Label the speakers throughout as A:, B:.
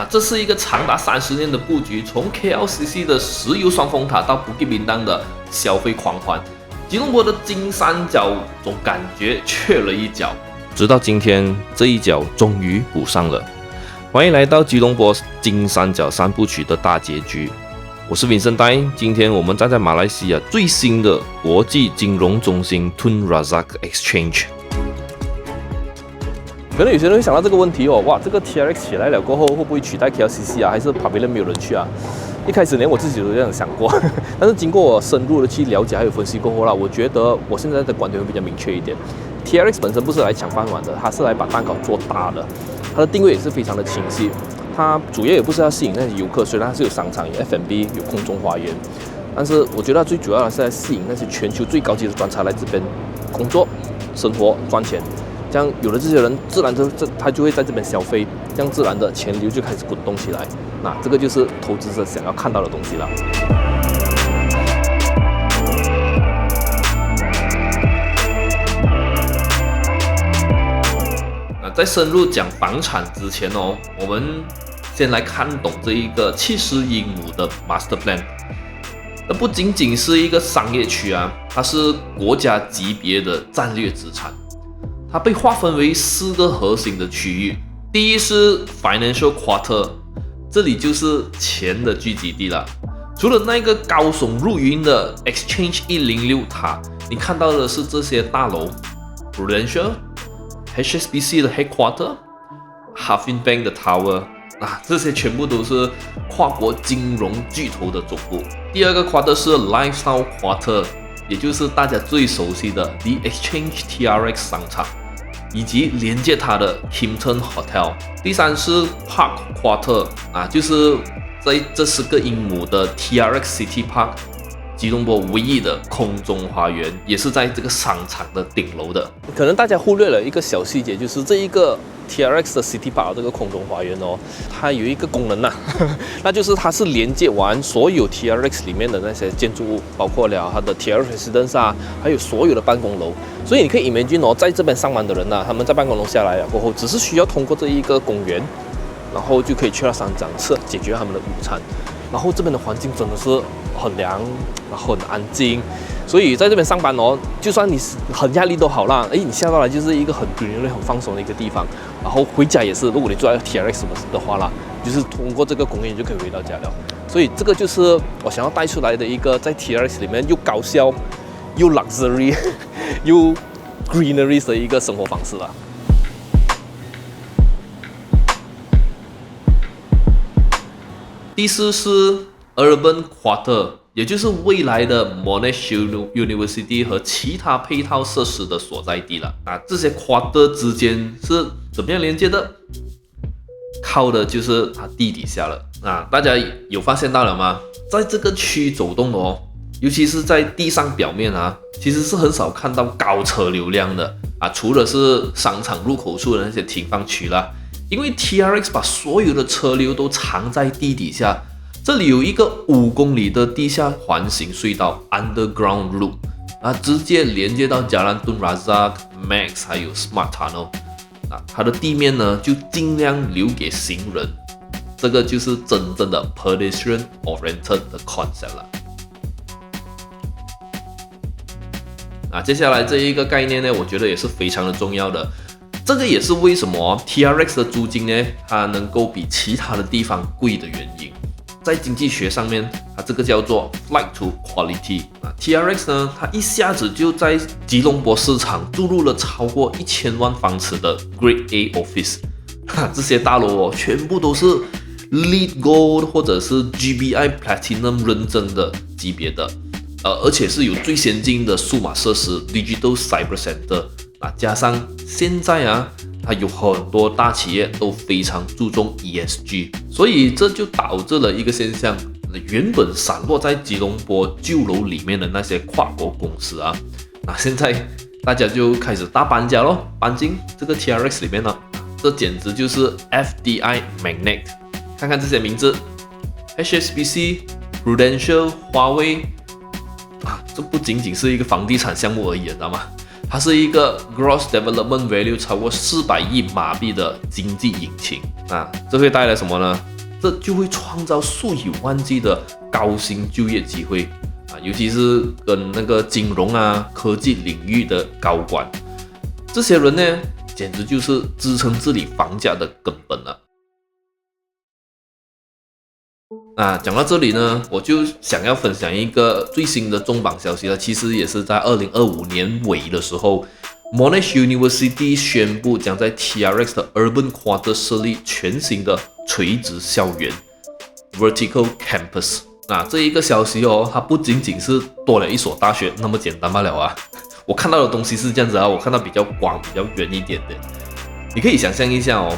A: 这是一个长达30年的布局，从 KLCC 的石油双峰塔到布吉宾当的消费狂欢，吉隆坡的金三角总感觉缺了一角，直到今天这一角终于补上了。欢迎来到吉隆坡金三角三部曲的大结局，我是 Vincent Dai， 今天我们站在马来西亚最新的国际金融中心 Tun Razak Exchange。
B: 可能有些人会想到这个问题哦，哇，这个 TRX 起来了过后会不会取代 KLCC 啊？还是旁边没有人去啊？一开始连我自己都这样想过，但是经过我深入的去了解还有分析过后啦，我觉得我现在的观点会比较明确一点。TRX 本身不是来抢饭碗的，它是来把蛋糕做大的，它的定位也是非常的清晰。它主要也不是要吸引那些游客，虽然它是有商场、有 F&B、有空中花园，但是我觉得它最主要的是在吸引那些全球最高级的专才来这边工作、生活、赚钱。这样有了这些人，自然他就会在这边消费，这样自然的钱流就开始滚动起来。那这个就是投资者想要看到的东西了。
A: 在深入讲房产之前哦，我们先来看懂这一个70英亩的 Master Plan。那不仅仅是一个商业区啊，它是国家级别的战略资产。它被划分为4个核心的区域。第一是 Financial Quarter， 这里就是钱的聚集地了。除了那个高耸入云的 Exchange 106塔，你看到的是这些大楼 Prudential、HSBC 的 Headquarter、Havin Bank 的 Tower， 这些全部都是跨国金融巨头的总部。第二个 Quarter 是 Lifestyle Quarter， 也就是大家最熟悉的 The Exchange TRX 商场，以及连接它的 Kimpton Hotel。第三是 Park Quarter， 就是在这10个英亩的 TRX City Park， 吉隆坡唯一的空中花园，也是在这个商场的顶楼的。
B: 可能大家忽略了一个小细节，就是这一个 TRX 的 City Park 这个空中花园哦，它有一个功能那就是它是连接完所有 TRX 里面的那些建筑物，包括了它的 TRX Residence 还有所有的办公楼。所以你可以 imagine 哦，在这边上班的人他们在办公楼下来了过后，只是需要通过这一个公园，然后就可以去到商场吃，解决他们的午餐。然后这边的环境真的是很凉，然后很安静。所以在这边上班哦，就算你很压力都好啦，你下到来就是一个很 greenery 很放松的一个地方。然后回家也是，如果你住在 TRX 的话啦，就是通过这个公园就可以回到家了。所以这个就是我想要带出来的一个在 TRX 里面又高效、又 luxury 又 greenery 的一个生活方式啦。
A: 第4是 Urban Quarter， 也就是未来的 Monash University 和其他配套设施的所在地了。这些 Quarter 之间是怎么样连接的？靠的就是它地底下了。大家有发现到了吗？在这个区走动哦，尤其是在地上表面其实是很少看到高车流量的除了是商场入口处的那些停放区啦。因为 TRX 把所有的车流都藏在地底下，这里有一个5公里的地下环形隧道 Underground Loop， 直接连接到Jalan Tun Razak、Max 还有 Smart Tunnel。它的地面呢就尽量留给行人，这个就是真正的 Pedestrian Oriented 的 concept 了。接下来这一个概念呢，我觉得也是非常的重要的。这个也是为什么 TRX 的租金呢，它能够比其他的地方贵的原因。在经济学上面，它这个叫做 Flight to Quality。TRX 呢，它一下子就在吉隆坡市场注入了超过1000万方尺的 Grade A Office。这些大楼全部都是 LEED Gold 或者是 GBI Platinum 认证的级别的，而且是有最先进的数码设施 Digital Cyber Center。加上现在它有很多大企业都非常注重 ESG， 所以这就导致了一个现象，原本散落在吉隆坡旧楼里面的那些跨国公司现在大家就开始大搬家咯，搬进这个 TRX 里面了。这简直就是 FDI Magnet。看看这些名字 ：HSBC、Prudential、华为这不仅仅是一个房地产项目而已，知道吗？它是一个 gross development value 超过400亿马币的经济引擎啊，这会带来什么呢？这就会创造数以万计的高薪就业机会啊，尤其是跟那个金融啊、科技领域的高管，这些人呢，简直就是支撑这里房价的根本了。啊，讲到这里呢，我就想要分享一个最新的重磅消息了。其实也是在2025年尾的时候 ，Monash University 宣布将在 TRX 的 Urban Quarter 设立全新的垂直校园 （Vertical Campus）。那这一个消息哦，它不仅仅是多了一所大学那么简单罢了啊。我看到的东西是这样子啊，我看到比较广、比较远一点的。你可以想象一下哦。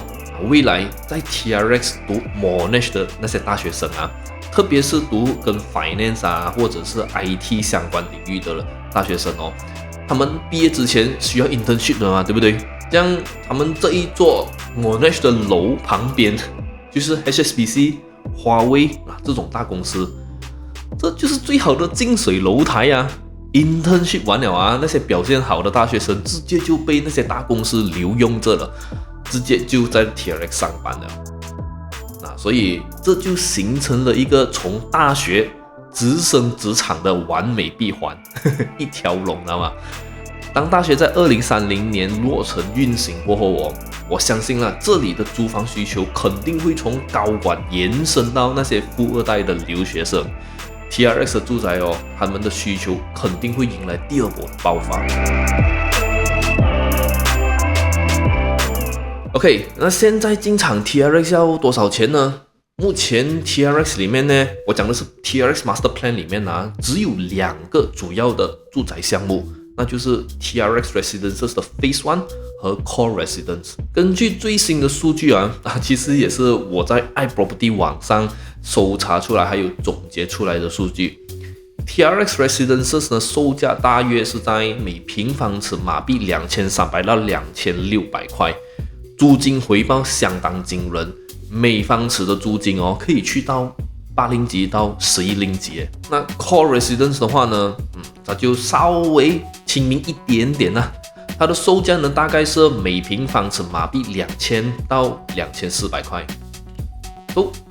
A: 未来在 TRX 读 Monash 的那些大学生啊，特别是读跟 Finance 啊或者是 IT 相关领域的大学生哦，他们毕业之前需要 internship 的嘛，对不对？这样他们这一座 Monash 的楼旁边就是 HSBC、华为啊这种大公司，这就是最好的近水楼台啊。internship 完了啊，那些表现好的大学生直接就被那些大公司留用着了。直接就在 TRX 上班了，所以这就形成了一个从大学直升职场的完美闭环，一条龙，知道吗？当大学在2030年落成运行过后哦，我相信了这里的租房需求肯定会从高管延伸到那些富二代的留学生。TRX 的住宅哦，他们的需求肯定会迎来第二波的爆发。OK， 那现在进场 TRX 要多少钱呢？目前 TRX 里面呢，我讲的是 TRX Master Plan 里面啊，只有2个主要的住宅项目，那就是 TRX Residences 的 Phase 1和 Core Residence。根据最新的数据啊，其实也是我在 iProperty 网上搜查出来还有总结出来的数据。TRX Residences 呢，售价大约是在每平方尺马币2300到2600块。租金回报相当惊人，每方尺的租金哦可以去到8令吉到11令吉。那 Core Residence 的话呢，它就稍微亲民一点点啦。它的售价呢大概是每平方尺马币2000到2400块。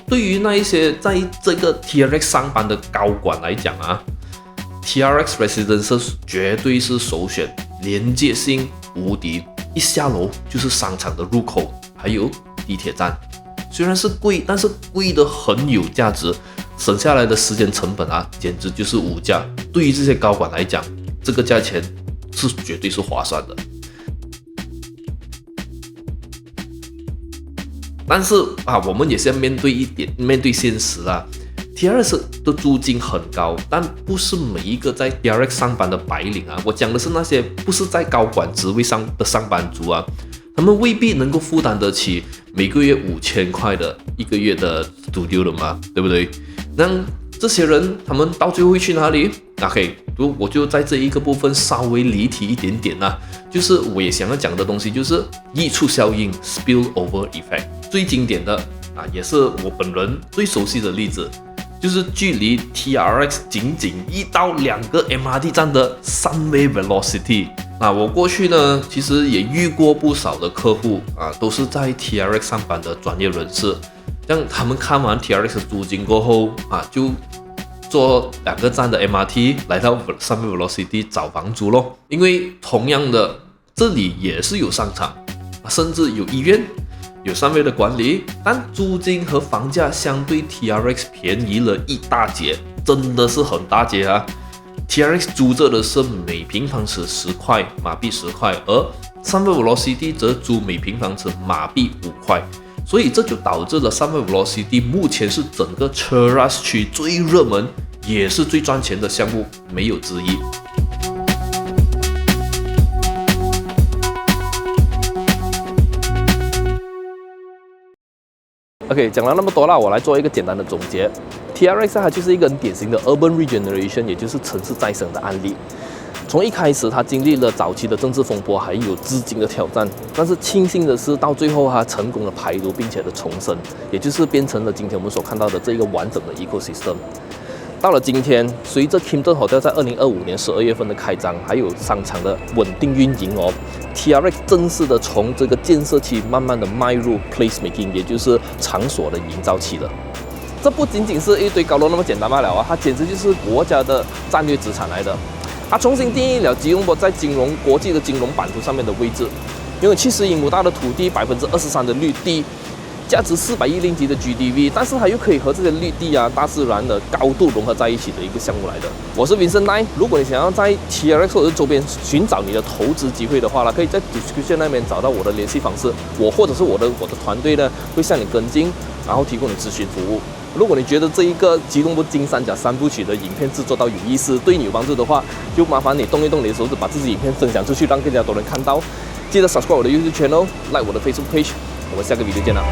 A: 对于那一些在这个 TRX 上班的高管来讲啊 ，TRX Residences 绝对是首选，连接性无敌。一下楼就是商场的入口，还有地铁站。虽然是贵，但是贵的很有价值，省下来的时间成本啊，简直就是无价。对于这些高管来讲，这个价钱是绝对是划算的。但是啊，我们也是要面对现实啦。TRX 的租金很高，但不是每一个在 TRX 上班的白领啊，我讲的是那些不是在高管职位上的上班族啊，他们未必能够负担得起每个月5000块的一个月的 studio 了嘛，对不对？那这些人他们到最后会去哪里？OK， 我就在这一个部分稍微离题一点点啦，就是我也想要讲的东西就是溢出效应 spillover effect， 最经典的啊，也是我本人最熟悉的例子。就是距离 TRX 仅仅1到2个 MRT 站的3way Velocity。我过去呢，其实也遇过不少的客户啊，都是在 TRX 上班的专业人士。这样他们看完 TRX 的租金过后啊，就坐2个站的 MRT 来到3way Velocity 找房租咯。因为同样的，这里也是有商场，甚至有医院。有3way的管理，但租金和房价相对 TRX 便宜了一大截，真的是很大截啊！ TRX 租着的是每平方尺10块，马币10块，而3way Velocity 则租每平方尺马币5块，所以这就导致了3way Velocity 目前是整个 Cheras 区最热门，也是最赚钱的项目，没有之一。
B: OK， 讲了那么多啦，我来做一个简单的总结。TRX 它就是一个很典型的 urban regeneration， 也就是城市再生的案例。从一开始，它经历了早期的政治风波，还有资金的挑战，但是庆幸的是，到最后它成功的排毒，并且的重生，也就是变成了今天我们所看到的这一个完整的 ecosystem。到了今天，随着 Kimpton Hotel 在2025年12月份的开张，还有商场的稳定运营哦，TRX 正式的从这个建设期慢慢的迈入 placemaking， 也就是场所的营造期了。这不仅仅是一堆高楼那么简单罢了啊，它简直就是国家的战略资产来的。它重新定义了吉隆坡在国际的金融版图上面的位置，拥有70英亩大的土地，23%的绿地。价值400亿令吉的 GDP， 但是它又可以和这些绿地啊、大自然的高度融合在一起的一个项目来的。我是 Vincent Lai， 如果你想要在 TRX 或者周边寻找你的投资机会的话呢，可以在 description 那边找到我的联系方式，我或者是我的团队呢会向你跟进，然后提供你咨询服务。如果你觉得这一个吉隆坡金三角3部曲的影片制作到有意思，对你有帮助的话，就麻烦你动一动你的手指，把这支影片分享出去，让更加多人看到。记得 subscribe 我的 YouTube channel，like 我的 Facebook page。我们下个video见啦。